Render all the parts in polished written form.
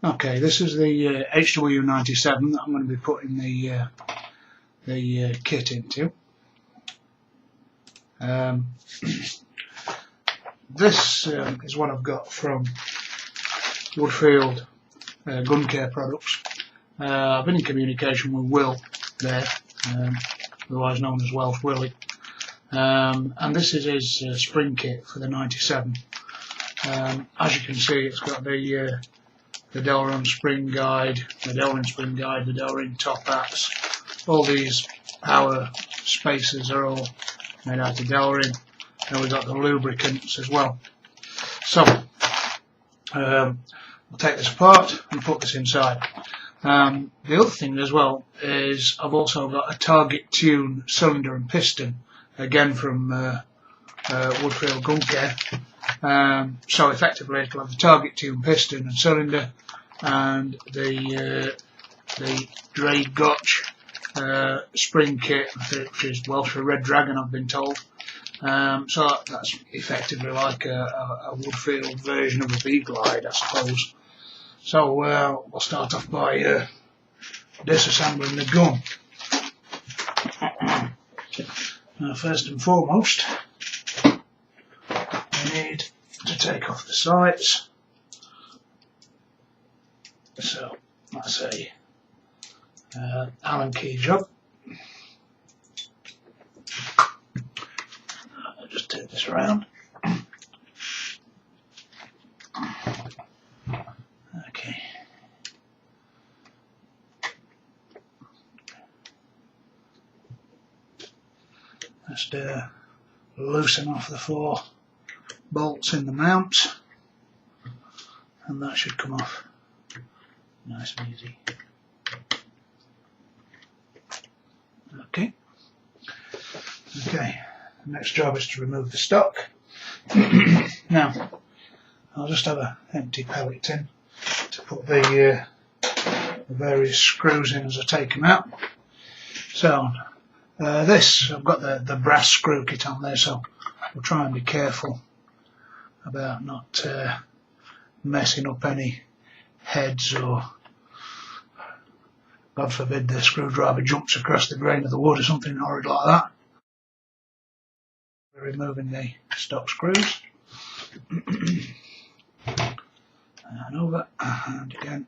Okay, this is the HW97 that I'm going to be putting the kit into. This is what I've got from Woodfield Gun Care Products. I've been in communication with Will there, otherwise known as Welsh Willy, and this is his spring kit for the 97. As you can see, it's got the Delrin spring guide, the Delrin top hats. All these power spacers are all made out of Delrin, and we've got the lubricants as well. So we'll take this apart and put this inside. The other thing as well is I've also got a target tune cylinder and piston, again from Woodfield Gun Care. So effectively it'll have the target tune piston and cylinder, and the Ddraig Goch spring kit, which is Welsh for Red Dragon, I've been told. So that's effectively like a Woodfield version of a V-Glide, I suppose. So we'll start off by disassembling the gun. Now, first and foremost, we need to take off the sights. So that's a Allen key job. I'll just turn this around. Okay. Just loosen off the 4 bolts in the mount, and that should come off nice and easy. Okay. Okay. The next job is to remove the stock. Now, I'll just have an empty pellet tin to put the various screws in as I take them out. So this, I've got the brass screw kit on there, so we'll try and be careful about not messing up any heads, or God forbid the screwdriver jumps across the grain of the wood or something horrid like that. We're removing the stock screws. And over, and again.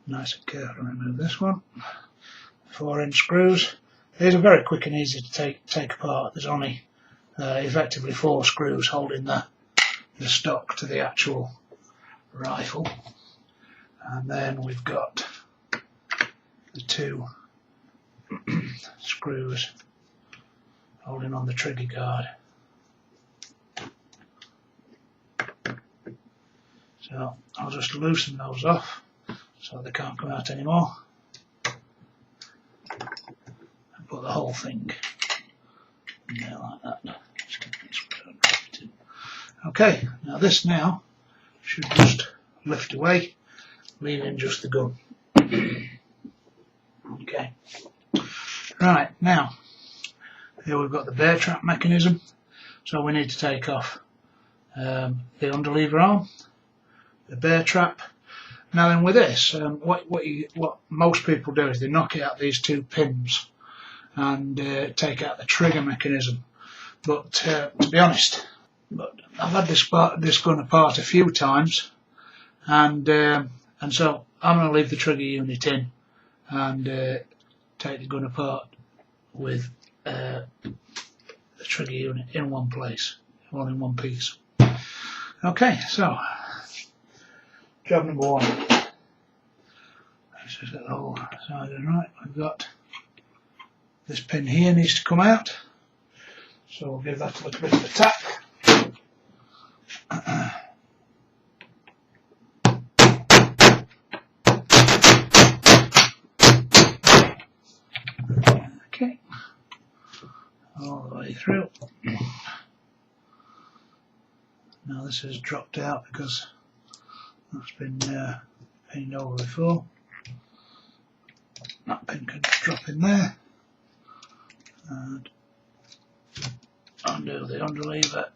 Nice and careful, remove this one. 4-inch screws. These are very quick and easy to take apart. There's only effectively 4 screws holding the stock to the actual rifle. And then we've got the 2 screws holding on the trigger guard. So I'll just loosen those off so they can't come out anymore, and put the whole thing in there like that. Okay, now this now should just lift away, leaving just the gun. Okay, right, now here we've got the bear trap mechanism, so we need to take off the underlever arm, the bear trap. Now then, with this, what most people do is they knock out these 2 pins and take out the trigger mechanism. But to be honest, I've had this gun apart a few times, and so I'm going to leave the trigger unit in and take the gun apart with the trigger unit in one place, all in one piece. Okay, so job number 1. Let's just get the whole side in right. We've got this pin here needs to come out, so we'll give that a little bit of a tap. Okay, all the way through. Now this has dropped out because that's been pinned over before. That pin can drop in there and undo the underlever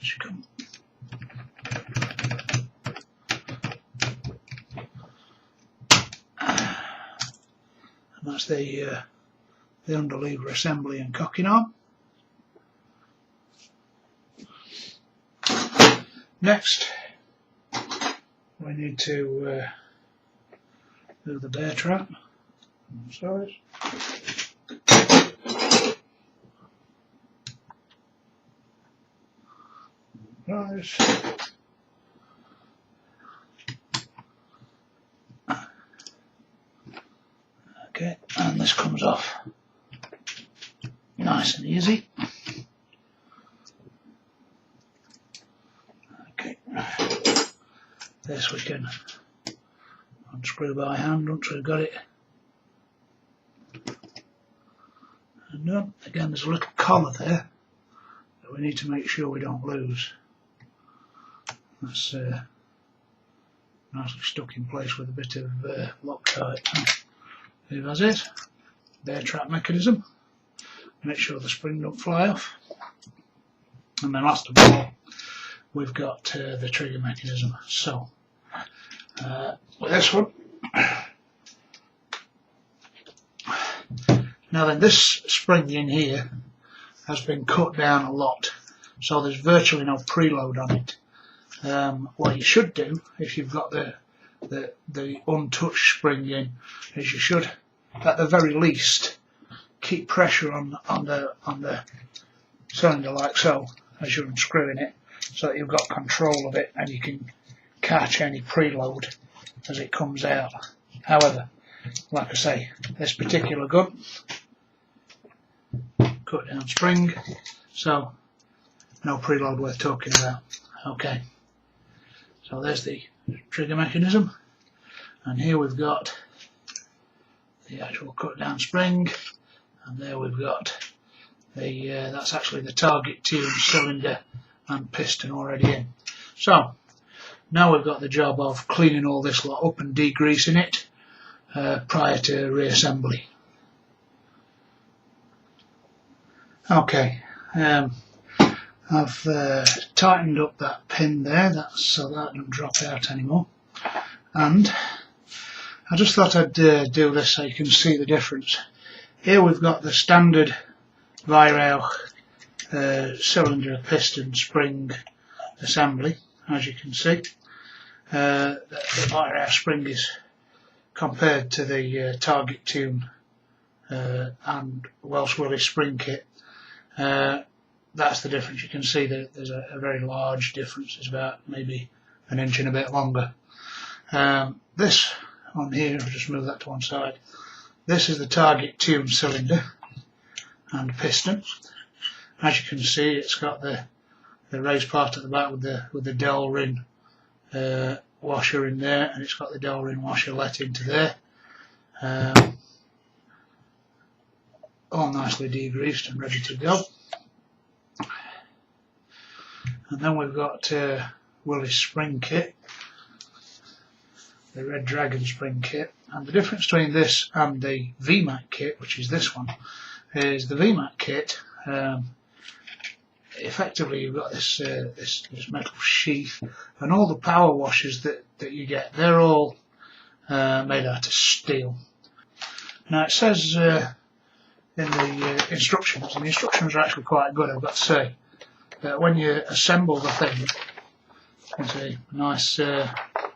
She come. And that's the underlever assembly and cocking arm. Next, we need to do the bear trap. Sorry. Right. Okay, and this comes off nice and easy. Okay, this we can unscrew by hand once we've got it. And done. Again, there's a little collar there that we need to make sure we don't lose. That's nicely stuck in place with a bit of Loctite. Here that's it. Bear trap mechanism. Make sure the spring don't fly off. And then last of all, we've got the trigger mechanism. So, with this one. Now then, this spring in here has been cut down a lot, so there's virtually no preload on it. What you should do, if you've got the untouched spring in, is you should, at the very least, keep pressure on the cylinder like so, as you're unscrewing it, so that you've got control of it and you can catch any preload as it comes out. However, like I say, this particular gun, cut down spring, so no preload worth talking about. Okay, so there's the trigger mechanism, and here we've got the actual cut down spring, and there we've got the that's actually the target tune cylinder and piston already in. So now we've got the job of cleaning all this lot up and degreasing it prior to reassembly. Okay, I've tightened up that pin there, so that doesn't drop out anymore, and I just thought I'd do this so you can see the difference. Here we've got the standard Weihrauch cylinder, piston, spring assembly, as you can see. The Weihrauch spring is compared to the target tune and Welsh Willy spring kit. That's the difference. You can see that there's a very large difference. It's about maybe an inch and a bit longer. This on here, I'll just move that to one side. This is the target tune cylinder and piston. As you can see, it's got the raised part at the back with the dowel ring washer in there, and it's got the dowel ring washer let into there. All nicely degreased and ready to go. And then we've got Willy's spring kit, the Red Dragon spring kit. And the difference between this and the VMAC kit, which is this one, is the VMAC kit, effectively you've got this metal sheath, and all the power washers that you get, they're all made out of steel. Now it says in the instructions, and the instructions are actually quite good, I've got to say, that when you assemble the thing, you can see nice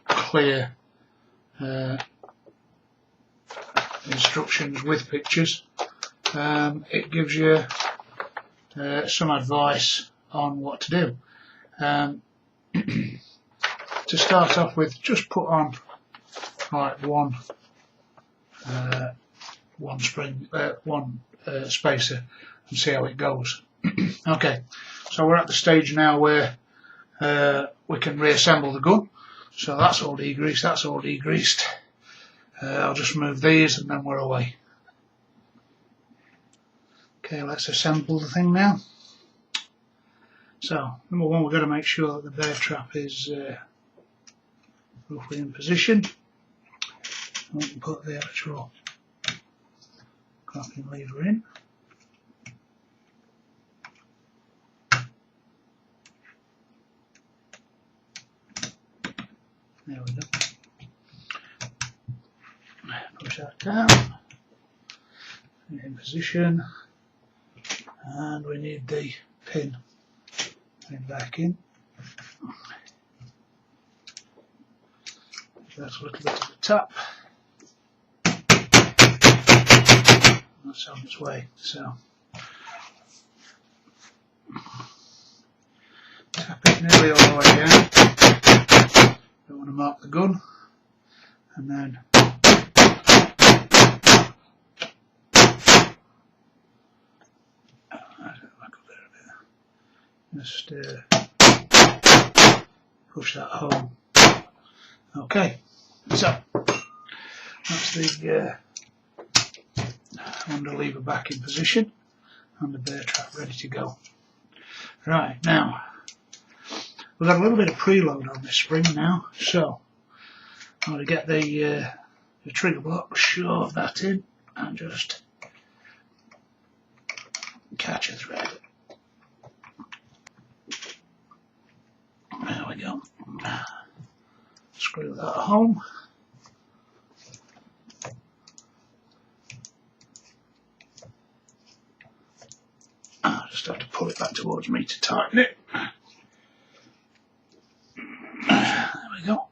clear instructions with pictures. It gives you some advice on what to do. To start off with, just put on like one spacer and see how it goes. Okay, so we're at the stage now where we can reassemble the gun. So that's all degreased, that's all degreased. I'll just move these and then we're away. Okay, let's assemble the thing now. So, number one, we've got to make sure that the bear trap is roughly in position. We can put the actual cocking lever in. There we go. Push that down, in position, and we need the pin back in. That's a little bit of the tap. That's on its way, so tap it nearly all the way down. Don't want to mark the gun, and then just push that home. Okay, so that's the under lever back in position and the bear trap ready to go. Right, now we've got a little bit of preload on this spring now, so I'm going to get the trigger block, shove that in and just catch a thread. There we go. Screw that home. I just have to pull it back towards me to tighten it. There we go.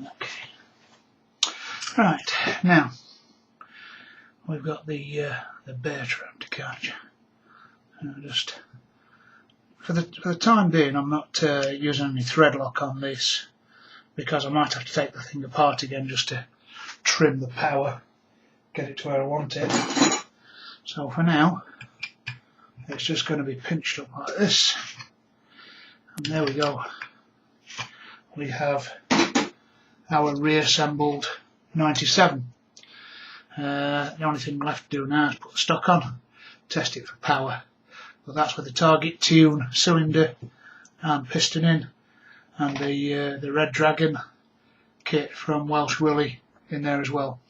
Okay. Right, now we've got the bear trap to catch. Just for the time being, I'm not using any thread lock on this because I might have to take the thing apart again just to trim the power, get it to where I want it. So for now, it's just going to be pinched up like this, and there we go. We have our reassembled 97. The only thing left to do now is put the stock on, test it for power. But that's with the target tune cylinder and piston in, and the Red Dragon kit from Welsh Willy in there as well.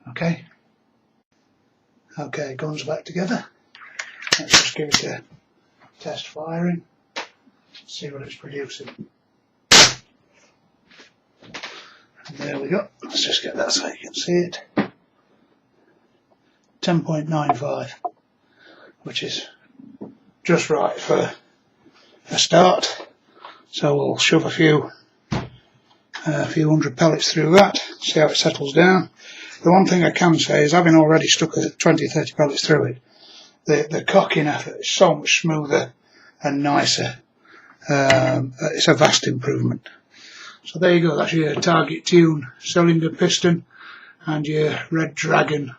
Okay, guns back together. Let's just give it a test firing, see what it's producing. And there we go. Let's just get that so you can see it. 10.95, which is just right for a start. So we'll shove a few hundred pellets through that, see how it settles down. The one thing I can say is, having already stuck 20-30 pellets through it, the cocking effort is so much smoother and nicer. It's a vast improvement. So there you go, that's your target tune cylinder piston and your Red Dragon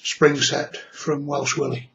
spring set from Welsh Willy.